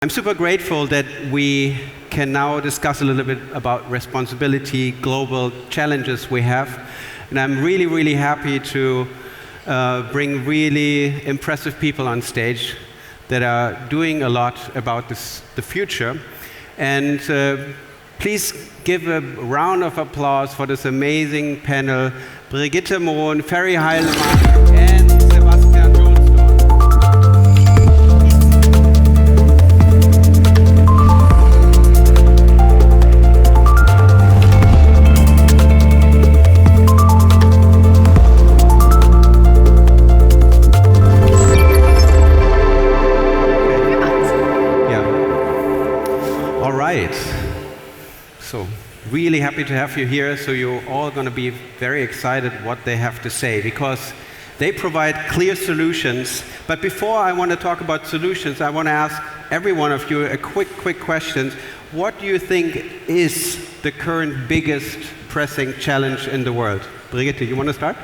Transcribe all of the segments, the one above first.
I'm super grateful that we can now discuss a little bit about responsibility, global challenges we have. And I'm really, really happy to bring really impressive people on stage that are doing a lot about the future. And please give a round of applause for this amazing panel, Brigitte, Mohn, Ferry, Heilemann, and Sebastian. So, really happy to have you here. So you're all going to be very excited what they have to say, because they provide clear solutions. But before I want to talk about solutions, I want to ask every one of you a quick question. What do you think is the current biggest pressing challenge in the world? Brigitte, you want to start?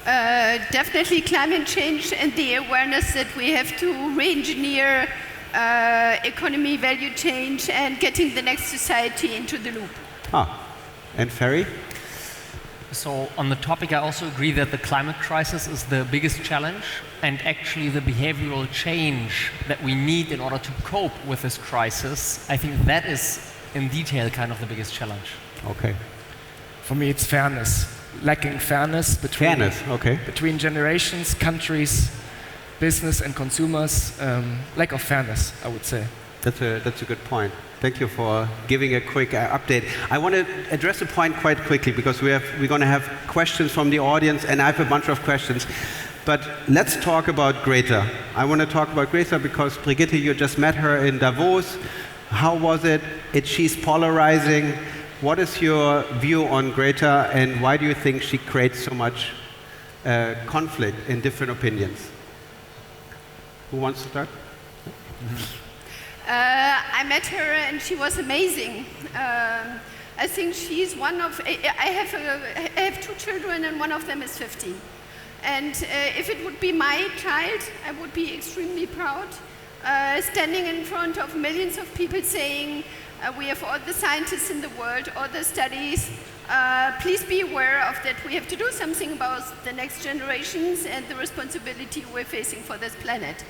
Definitely climate change and the awareness that we have to re-engineer economy, value change, and getting the next society into the loop. And Ferry? So on the topic, I also agree that the climate crisis is the biggest challenge, and actually the behavioral change that we need in order to cope with this crisis, I think that is in detail kind of the biggest challenge. Okay. For me, it's fairness. Lacking fairness between generations, countries, business and consumers, lack of fairness, I would say. That's a good point. Thank you for giving a quick update. I want to address a point quite quickly, because we're going to have questions from the audience, and I have a bunch of questions. But let's talk about Greta. I want to talk about Greta because, Brigitte, you just met her in Davos. How was it? She's polarizing. What is your view on Greta, and why do you think she creates so much conflict in different opinions? Who wants to start? I met her and she was amazing. I think she's one of, I have two children and one of them is 15. And if it would be my child, I would be extremely proud. Standing in front of millions of people saying, we have all the scientists in the world, all the studies, please be aware of that we have to do something about the next generations and the responsibility we're facing for this planet.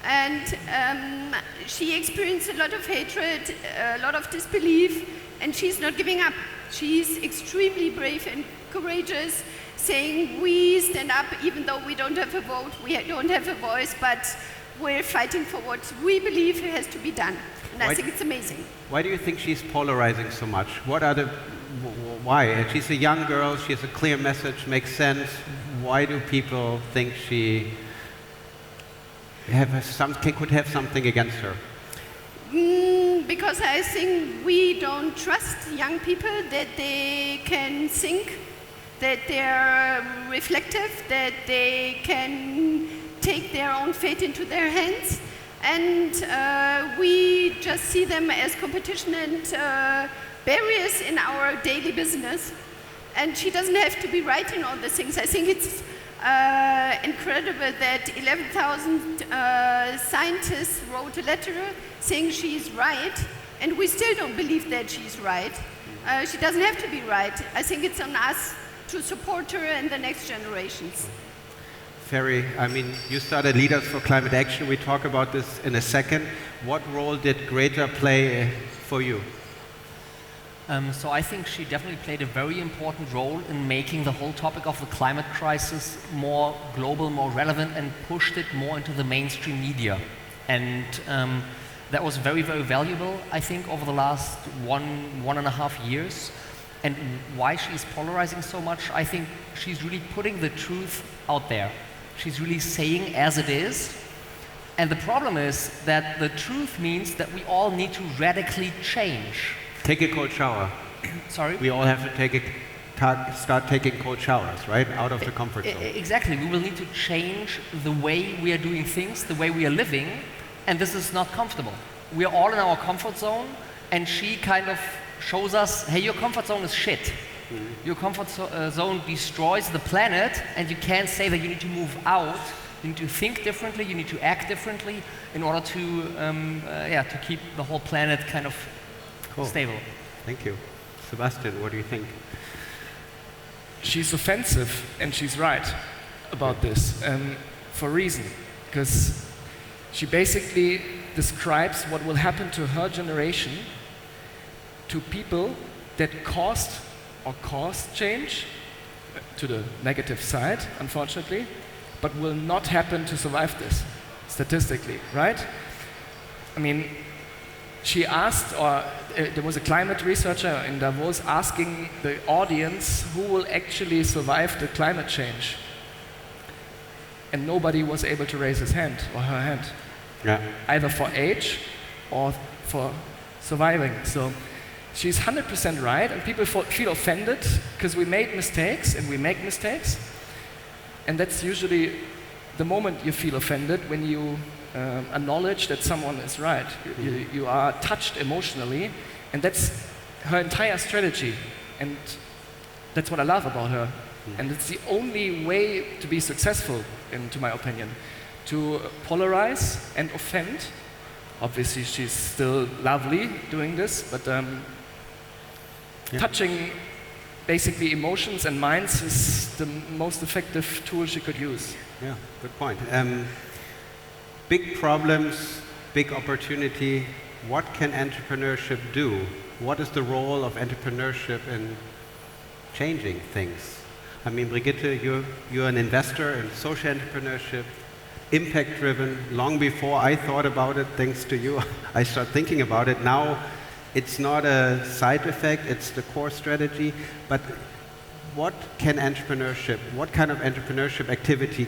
And she experienced a lot of hatred, a lot of disbelief, and she's not giving up. She's extremely brave and courageous, saying we stand up even though we don't have a vote, we don't have a voice, but we're fighting for what we believe has to be done. And I think it's amazing. Why do you think she's polarizing so much? Why? She's a young girl, she has a clear message, makes sense. Why do people think she could have something against her? Because I think we don't trust young people that they can think, that they're reflective, that they can take their own fate into their hands. And we just see them as competition and barriers in our daily business. And she doesn't have to be right in all the things. I think it's incredible that 11,000 scientists wrote a letter saying she's right, and we still don't believe that she's right. She doesn't have to be right. I think it's on us to support her and the next generations. Ferry, I mean, you started Leaders for Climate Action. We talk about this in a second. What role did Greta play for you? So I think she definitely played a very important role in making the whole topic of the climate crisis more global, more relevant, and pushed it more into the mainstream media. And that was very, very valuable, I think, over the last one and a half years. And why she's polarizing so much, I think she's really putting the truth out there. She's really saying as it is. And the problem is that the truth means that we all need to radically change. Take a cold shower. Sorry? We all have to start taking cold showers, right? Out of the comfort zone. Exactly. We will need to change the way we are doing things, the way we are living, and this is not comfortable. We are all in our comfort zone, and she kind of shows us, hey, your comfort zone is shit. Your comfort zone destroys the planet, and you can't say that you need to move out You need to think differently, you need to act differently in order to keep the whole planet kind of stable. Thank you. Sebastian, what do you think? She's offensive, and she's right about this, for a reason. Because she basically describes what will happen to her generation, to people that caused change, to the negative side, unfortunately, but will not happen to survive this, statistically, right? I mean, she asked, there was a climate researcher in Davos asking the audience who will actually survive the climate change. And nobody was able to raise his hand or her hand. Yeah. Either for age or for surviving. So she's 100% right, and people feel offended because we made mistakes, and we make mistakes. And that's usually the moment you feel offended, when you acknowledge that someone is right. You are touched emotionally, and that's her entire strategy. And that's what I love about her. And it's the only way to be successful, to my opinion, to polarize and offend. Obviously, she's still lovely doing this, but touching basically emotions and minds is the most effective tool she could use. Yeah, good point. Big problems, big opportunity. What can entrepreneurship do? What is the role of entrepreneurship in changing things? I mean, Brigitte, you're an investor in social entrepreneurship, impact-driven. Long before I thought about it, thanks to you, I started thinking about it. Now, it's not a side effect, it's the core strategy. But what kind of entrepreneurship activity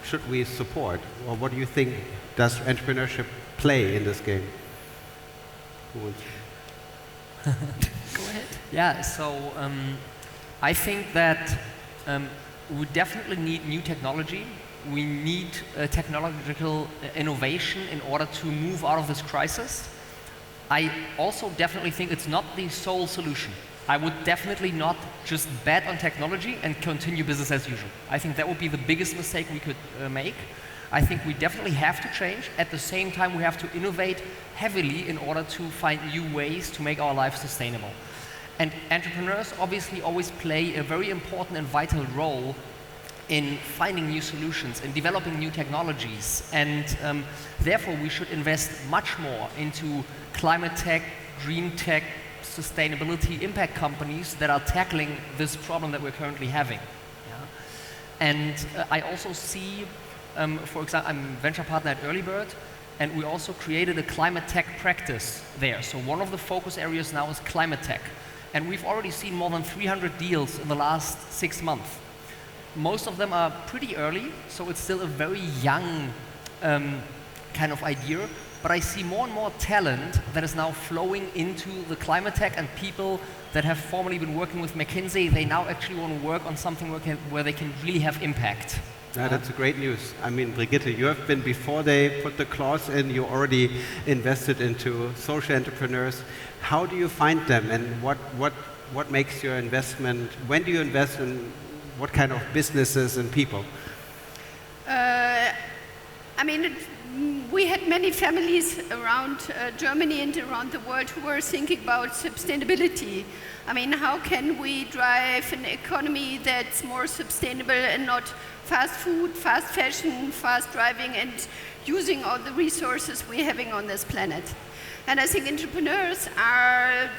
should we support? Or what do you think does entrepreneurship play in this game? Go ahead. Yeah, so I think that we definitely need new technology. We need technological innovation in order to move out of this crisis. I also definitely think it's not the sole solution. I would definitely not just bet on technology and continue business as usual. I think that would be the biggest mistake we could make. I think we definitely have to change. At the same time, we have to innovate heavily in order to find new ways to make our lives sustainable. And entrepreneurs obviously always play a very important and vital role in finding new solutions and developing new technologies. And therefore, we should invest much more into climate tech, green tech, sustainability impact companies that are tackling this problem that we're currently having. Yeah? And I also see, for example, I'm a venture partner at Early Bird, and we also created a climate tech practice there. So one of the focus areas now is climate tech. And we've already seen more than 300 deals in the last 6 months. Most of them are pretty early, so it's still a very young kind of idea. But I see more and more talent that is now flowing into the climate tech, and people that have formerly been working with McKinsey, they now actually want to work on something where they can really have impact. Yeah, that's great news. I mean, Brigitte, you have been, before they put the clause in, you already invested into social entrepreneurs. How do you find them, and what makes your investment? When do you invest in what kind of businesses and people? I mean, we had many families around Germany and around the world who were thinking about sustainability. I mean, how can we drive an economy that's more sustainable and not fast food, fast fashion, fast driving, and using all the resources we're having on this planet? And I think entrepreneurs are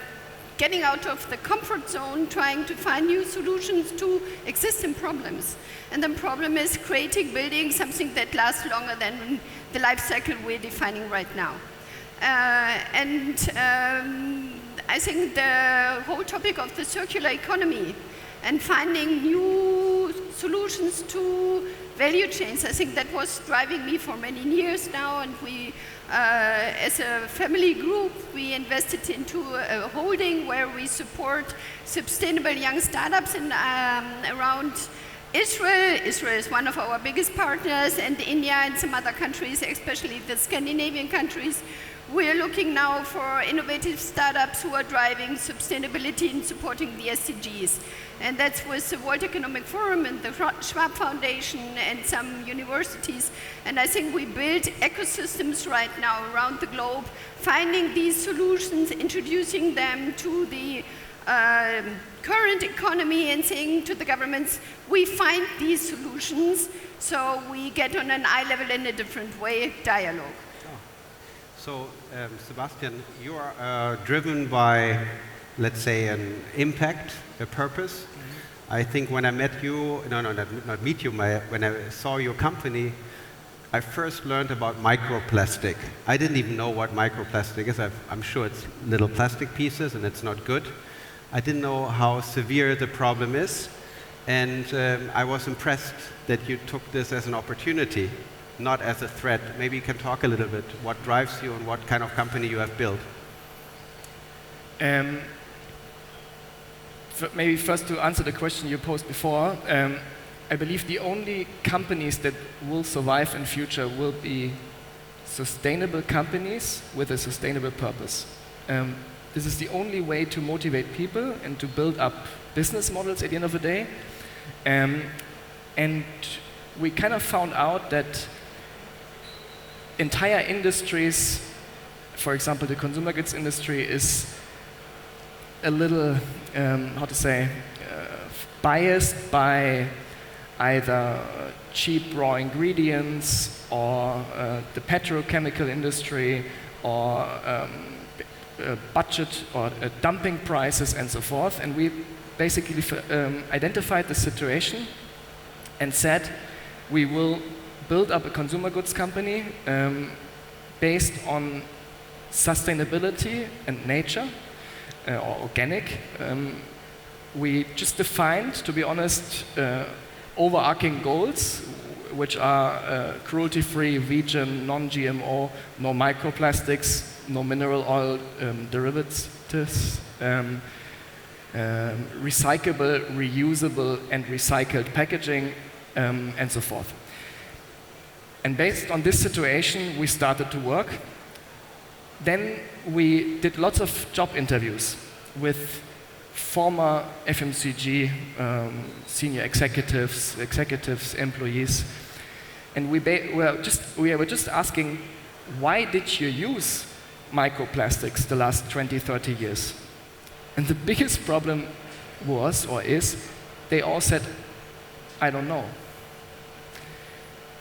getting out of the comfort zone, trying to find new solutions to existing problems. And the problem is building something that lasts longer than the life cycle we're defining right now. I think the whole topic of the circular economy and finding new solutions to value chains, I think that was driving me for many years now, and we as a family group, we invested into a holding where we support sustainable young startups around Israel. Israel is one of our biggest partners, and India and some other countries, especially the Scandinavian countries, We're looking now for innovative startups who are driving sustainability and supporting the SDGs. And that's with the World Economic Forum and the Schwab Foundation and some universities. And I think we build ecosystems right now around the globe, finding these solutions, introducing them to the current economy and saying to the governments, we find these solutions, so we get on an eye level in a different way, dialogue. So, Sebastian, you are driven by, let's say, an impact, a purpose. I think when I met you, not meet you, when I saw your company, I first learned about microplastic. I didn't even know what microplastic is. I'm sure it's little plastic pieces and it's not good. I didn't know how severe the problem is. And I was impressed that you took this as an opportunity, not as a threat. Maybe you can talk a little bit what drives you and what kind of company you have built. Maybe first to answer the question you posed before, I believe the only companies that will survive in future will be sustainable companies with a sustainable purpose. This is the only way to motivate people and to build up business models at the end of the day. And we kind of found out that entire industries, for example, the consumer goods industry, is a little, biased by either cheap raw ingredients or the petrochemical industry or budget or dumping prices and so forth. And we basically identified the situation and said we will build up a consumer goods company based on sustainability and nature or organic. We just defined, to be honest, overarching goals, which are cruelty-free, vegan, non-GMO, no microplastics, no mineral oil derivatives, recyclable, reusable, and recycled packaging, and so forth. And based on this situation, we started to work. Then we did lots of job interviews with former FMCG senior executives, employees, and we were just asking, why did you use microplastics the last 20, 30 years? And the biggest problem was, or is, they all said, I don't know.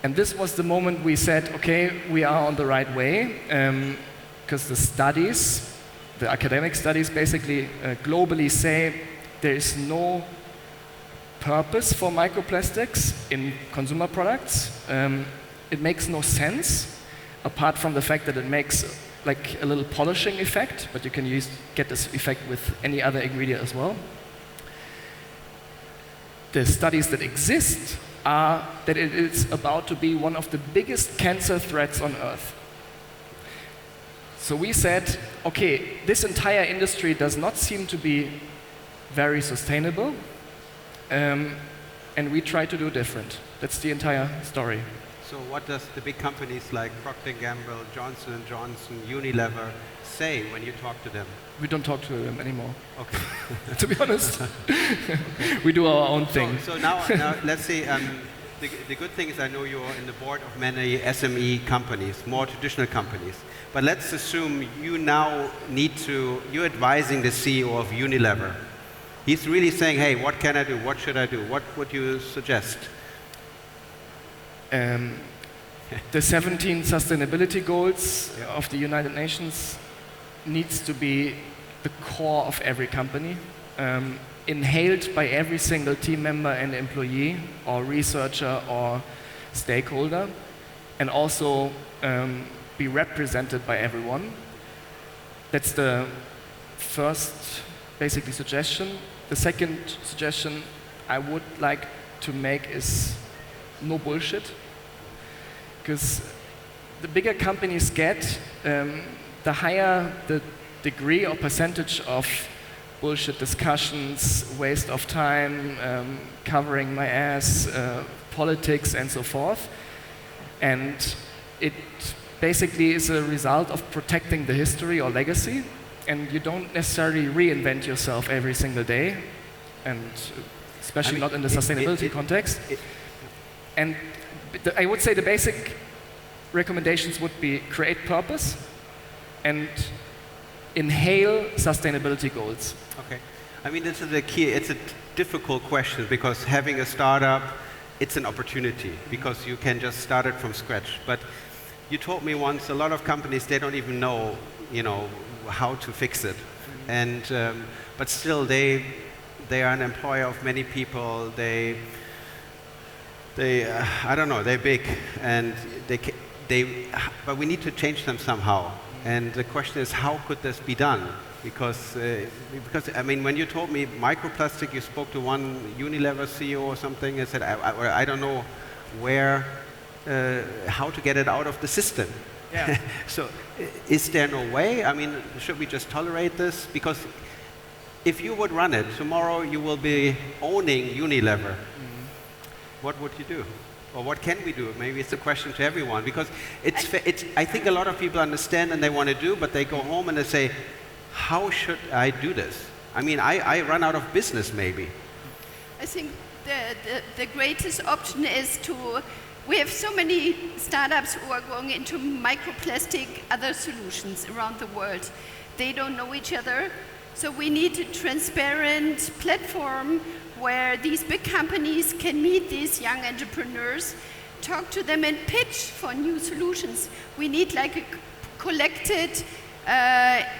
And this was the moment we said, okay, we are on the right way, because the studies, the academic studies basically globally say there is no purpose for microplastics in consumer products. It makes no sense, apart from the fact that it makes like a little polishing effect, but you can get this effect with any other ingredient as well. The studies that exist are that it is about to be one of the biggest cancer threats on Earth. So we said, okay, this entire industry does not seem to be very sustainable, and we try to do different. That's the entire story. So what does the big companies like Procter & Gamble, Johnson & Johnson, Unilever say when you talk to them? We don't talk to them anymore. Okay. To be honest. We do our own thing. So now let's say, the good thing is I know you're in the board of many SME companies, more traditional companies. But let's assume you now you're advising the CEO of Unilever. He's really saying, hey, what can I do? What should I do? What would you suggest? The 17 sustainability goals of the United Nations needs to be the core of every company, inhaled by every single team member and employee or researcher or stakeholder, and also be represented by everyone. That's the first basically suggestion. The second suggestion I would like to make is no bullshit. Because the bigger companies get, the higher the degree or percentage of bullshit discussions, waste of time, covering my ass, politics and so forth. And it basically is a result of protecting the history or legacy, and you don't necessarily reinvent yourself every single day, and especially not in the sustainability context. And I would say the basic recommendations would be create purpose and inhale sustainability goals. Okay. I mean, this is the key. It's a difficult question because having a startup, it's an opportunity because you can just start it from scratch. But you told me once a lot of companies, they don't even know, how to fix it. And, but still, they are an employer of many people. I don't know, they're big, and but we need to change them somehow. And the question is, how could this be done? Because I mean, when you told me microplastic, you spoke to one Unilever CEO or something and said, I don't know how to get it out of the system. Yeah. So is there no way? I mean, should we just tolerate this? Because if you would run it, tomorrow you will be owning Unilever. What would you do? Or what can we do? Maybe it's a question to everyone, because I think a lot of people understand and they want to do, but they go home and they say, how should I do this? I mean, I run out of business maybe. I think the greatest option is we have so many startups who are going into microplastic, other solutions around the world. They don't know each other, so we need a transparent platform where these big companies can meet these young entrepreneurs, talk to them and pitch for new solutions. We need like a collected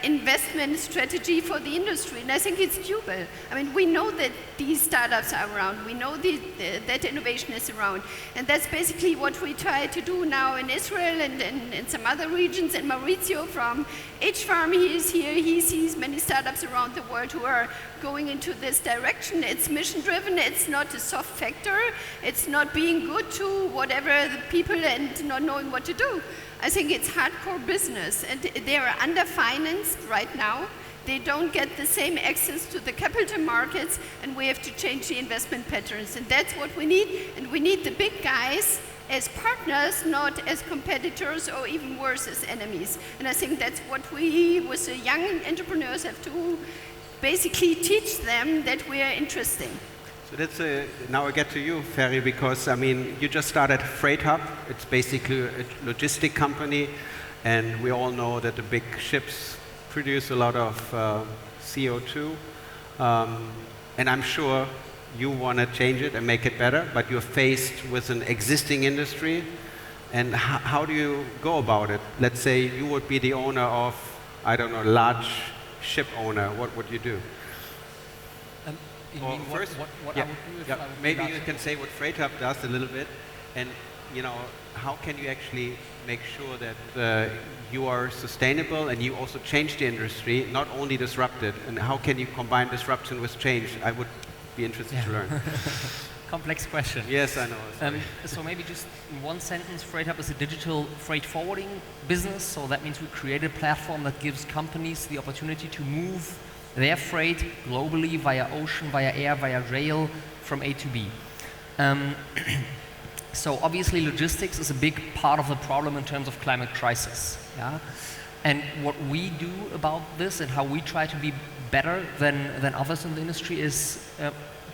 investment strategy for the industry, and I think it's doable. I mean, we know that these startups are around, we know that innovation is around, and that's basically what we try to do now in Israel and in some other regions. And Maurizio from H-Farm, he is here, he sees many startups around the world who are going into this direction. It's mission-driven, it's not a soft factor, it's not being good to whatever the people and not knowing what to do. I think it's hardcore business, and they are underfinanced right now. They don't get the same access to the capital markets, and we have to change the investment patterns, and that's what we need. And we need the big guys as partners, not as competitors or even worse, as enemies. And I think that's what we, with the young entrepreneurs, have to basically teach them, that we are interesting. So that's now I get to you, Ferry, because I mean, you just started Freight Hub. It's basically a logistic company, and we all know that the big ships produce a lot of CO2. And I'm sure you want to change it and make it better, but you're faced with an existing industry. And how do you go about it? Let's say you would be the owner of, I don't know, large ship owner. What would you do? Well, first, what I would do if maybe you can say what Freight Hub does a little bit, and how can you actually make sure that you are sustainable and you also change the industry, not only disrupt it, and how can you combine disruption with change? I would be interested to learn. Complex question. Yes, I know. So maybe just in one sentence, Freight Hub is a digital freight forwarding business. So that means we created a platform that gives companies the opportunity to move their freight globally via ocean, via air, via rail from A to B. So obviously logistics is a big part of the problem in terms of climate crisis. Yeah? And what we do about this and how we try to be better than others in the industry is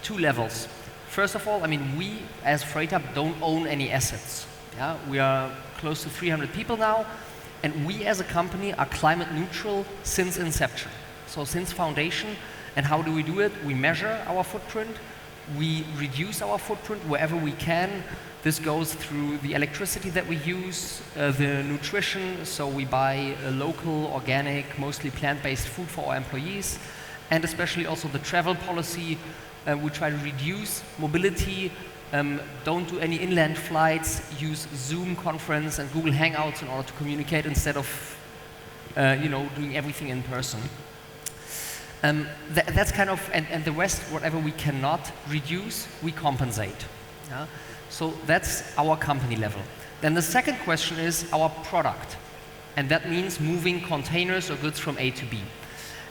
two levels. First of all, I mean, we as Freight Hub don't own any assets. Yeah? We are close to 300 people now, and we as a company are climate neutral since inception. So since foundation. And how do we do it? We measure our footprint, we reduce our footprint wherever we can. This goes through the electricity that we use, the nutrition, so we buy local, organic, mostly plant-based food for our employees, and especially also the travel policy. We try to reduce mobility, don't do any inland flights, use Zoom conference and Google Hangouts in order to communicate instead of doing everything in person. That's kind of, and the rest, whatever we cannot reduce, we compensate. Yeah? So that's our company level. Then the second question is our product. And that means moving containers or goods from A to B.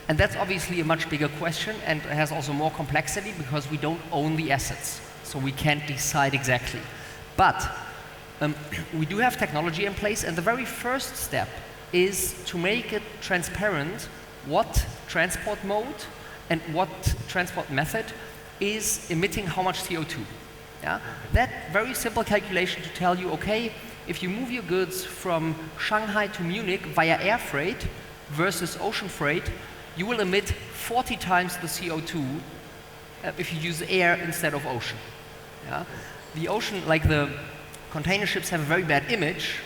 And that's obviously a much bigger question and has also more complexity because we don't own the assets. So we can't decide exactly. But we do have technology in place, and the very first step is to make it transparent what transport mode and what transport method is emitting how much CO2. Yeah? That very simple calculation to tell you, okay, if you move your goods from Shanghai to Munich via air freight versus ocean freight, you will emit 40 times the CO2 if you use air instead of ocean. Yeah? The ocean, like the container ships, have a very bad image.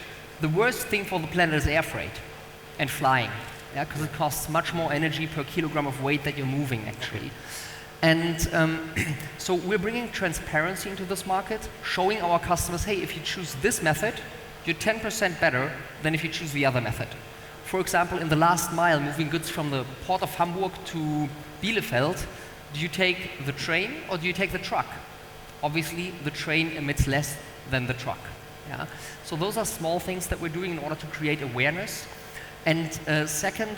The worst thing for the planet is air freight and flying, because it costs much more energy per kilogram of weight that you're moving, actually. And so we're bringing transparency into this market, showing our customers, hey, if you choose this method, you're 10% better than if you choose the other method. For example, in the last mile, moving goods from the port of Hamburg to Bielefeld, do you take the train or do you take the truck? Obviously, the train emits less than the truck. Yeah? So those are small things that we're doing in order to create awareness. And second,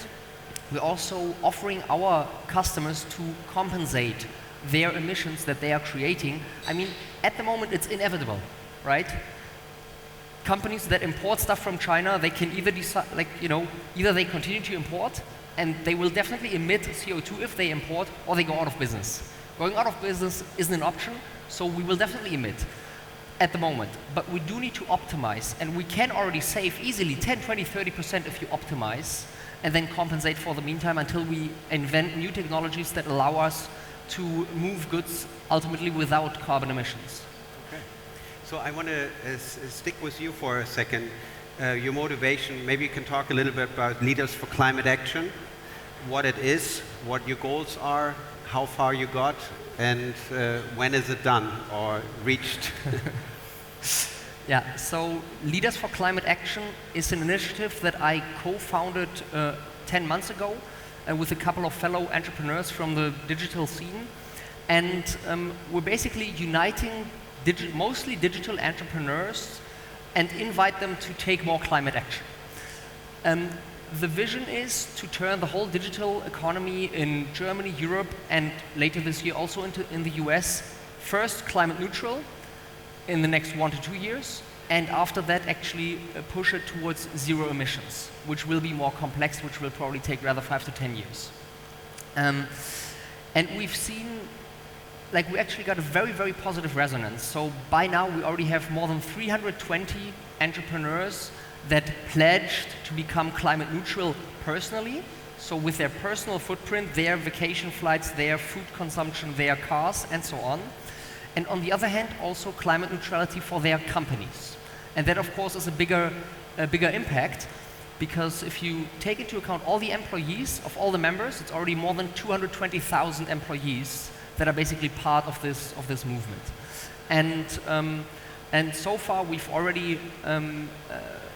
we're also offering our customers to compensate their emissions that they are creating. I mean, at the moment, it's inevitable, right? Companies that import stuff from China, they can either decide, either they continue to import and they will definitely emit CO2 if they import, or they go out of business. Going out of business isn't an option, so we will definitely emit at the moment. But we do need to optimize, and we can already save easily 10, 20, 30% if you optimize, and then compensate for the meantime until we invent new technologies that allow us to move goods ultimately without carbon emissions. Okay. So I want to stick with you for a second. Your motivation, maybe you can talk a little bit about Leaders for Climate Action, what it is, what your goals are, how far you got, and when is it done or reached? Yeah, so Leaders for Climate Action is an initiative that I co-founded 10 months ago with a couple of fellow entrepreneurs from the digital scene. And we're basically uniting mostly digital entrepreneurs and invite them to take more climate action. The vision is to turn the whole digital economy in Germany, Europe, and later this year also in the US, first climate neutral in the next 1 to 2 years, and after that actually push it towards zero emissions, which will be more complex, which will probably take rather 5 to 10 years. And we've seen, we actually got a very, very positive resonance. So by now we already have more than 320 entrepreneurs that pledged to become climate neutral personally, so with their personal footprint, their vacation flights, their food consumption, their cars, and so on. And on the other hand, also climate neutrality for their companies. And that, of course, is a bigger impact, because if you take into account all the employees of all the members, it's already more than 220,000 employees that are basically part of this movement. And so far, we've already,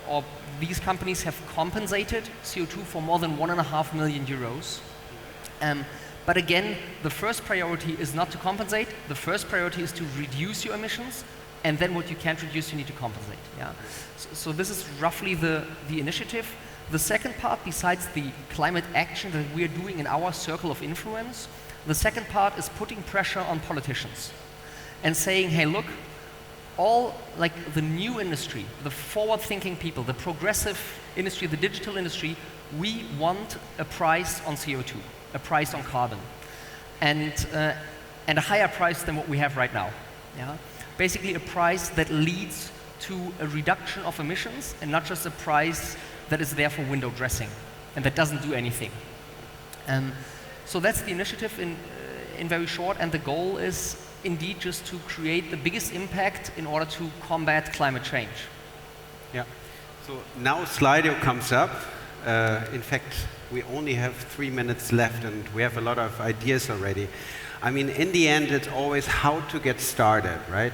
or these companies have compensated CO2 for more than 1.5 million euros. But again, the first priority is not to compensate. The first priority is to reduce your emissions, and then what you can't reduce, you need to compensate. Yeah. So this is roughly the initiative. The second part, besides the climate action that we are doing in our circle of influence, the second part is putting pressure on politicians and saying, hey, look, all the new industry, the forward-thinking people, the progressive industry, the digital industry, we want a price on CO2, a price on carbon, and a higher price than what we have right now. Yeah? Basically a price that leads to a reduction of emissions and not just a price that is there for window dressing and that doesn't do anything. So that's the initiative in very short, and the goal is indeed just to create the biggest impact in order to combat climate change. Yeah. So now Slido comes up. In fact, we only have 3 minutes left and we have a lot of ideas already. I mean, in the end, it's always how to get started, right?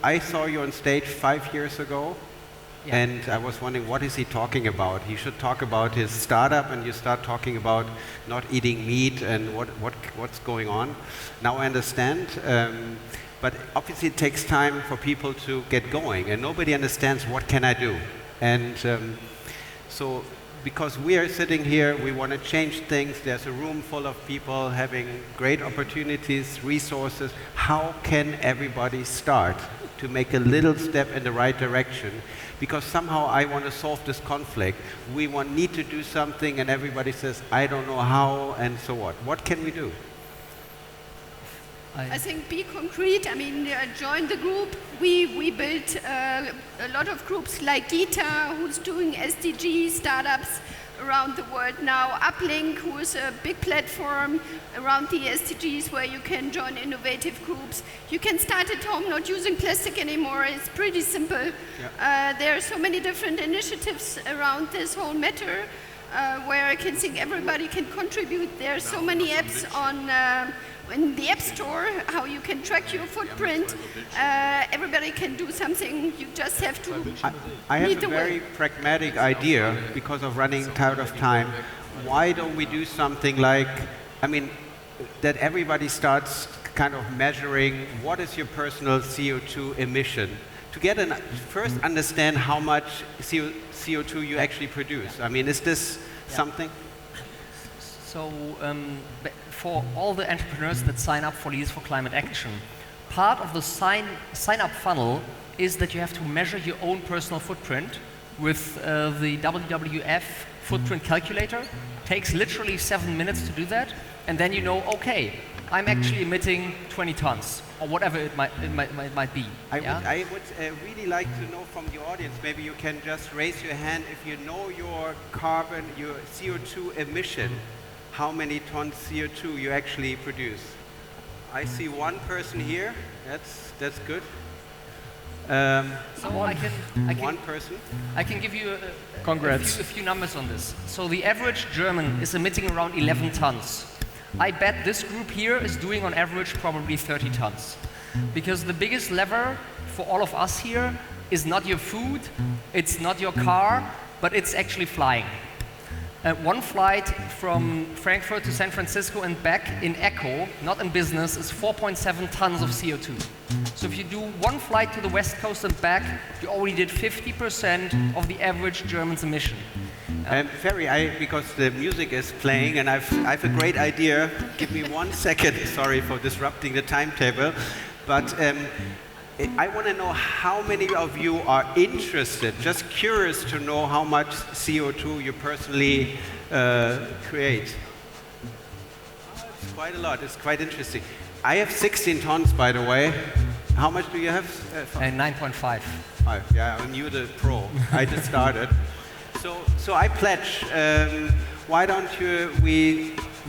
I saw you on stage 5 years ago. Yeah. And I was wondering, what is he talking about? He should talk about his startup, and you start talking about not eating meat and what's going on. Now I understand, but obviously it takes time for people to get going, and nobody understands what can I do. And so because we are sitting here, we want to change things. There's a room full of people having great opportunities, resources. How can everybody start? to make a little step in the right direction, because somehow I want to solve this conflict. We need to do something, and everybody says, I don't know how, and so what. What can we do? I think be concrete. I mean, join the group. We built a lot of groups like Gita, who's doing SDG startups around the world now. Uplink, who is a big platform around the SDGs where you can join innovative groups. You can start at home, not using plastic anymore. It's pretty simple. Yeah. There are so many different initiatives around this whole matter where I can think everybody can contribute. There are so many apps on in the App Store, how you can track your footprint. Everybody can do something. You just have to I have a very pragmatic idea, because of running out of time. Why don't we do something like, I mean, that everybody starts kind of measuring what is your personal CO2 emission, to get first understand how much CO2 you actually produce. I mean, is this something? So for all the entrepreneurs that sign up for Leaders for Climate Action, part of the sign-up funnel is that you have to measure your own personal footprint with the WWF footprint calculator. Takes literally 7 minutes to do that, and then you know, okay, I'm actually emitting 20 tons, or whatever it might be. I would really like to know from the audience, maybe you can just raise your hand if you know your carbon, your CO2 emission, how many tons CO2 you actually produce. I see one person here. That's good. So one person. I can give you a few numbers on this. So the average German is emitting around 11 tons. I bet this group here is doing on average probably 30 tons. Because the biggest lever for all of us here is not your food, it's not your car, but it's actually flying. One flight from Frankfurt to San Francisco and back in eco, not in business, is 4.7 tons of CO2. So if you do one flight to the West Coast and back, you already did 50% of the average German's emission. Ferry, because the music is playing and I have a great idea. Give me 1 second. Sorry for disrupting the timetable. But I want to know how many of you are interested, just curious to know how much CO2 you personally create. It's quite a lot. It's quite interesting. I have 16 tons, by the way. How much do you have? 9.5. Yeah, I'm you the pro. I just started. So I pledge. Why don't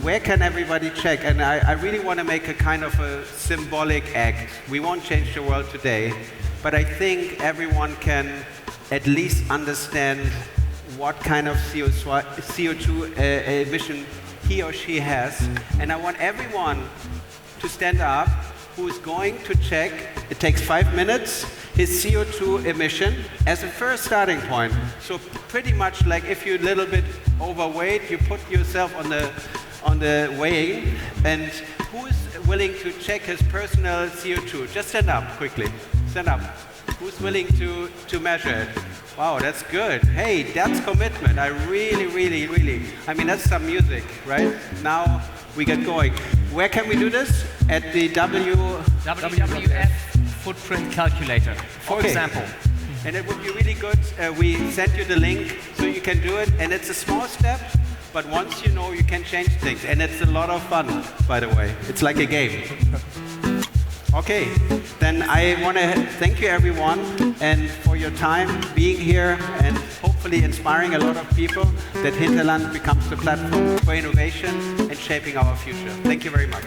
where can everybody check? And I really want to make a kind of a symbolic act. We won't change the world today, but I think everyone can at least understand what kind of CO2 emission he or she has. And I want everyone to stand up who is going to check, it takes 5 minutes, his CO2 emission as a first starting point. So pretty much like if you're a little bit overweight, you put yourself on the weighing, and who is willing to check his personal CO2? Just stand up quickly. Stand up. Who's willing to measure it? Wow, that's good. Hey, that's commitment. I really, I mean, that's some music, right? Now we get going. Where can we do this? At the WWF footprint calculator, for example. And it would be really good. We sent you the link so you can do it, and it's a small step, but once you know, you can change things, and it's a lot of fun, by the way. It's like a game. Okay, then I want to thank you everyone and for your time being here and hopefully inspiring a lot of people that Hinterland becomes the platform for innovation and shaping our future. Thank you very much.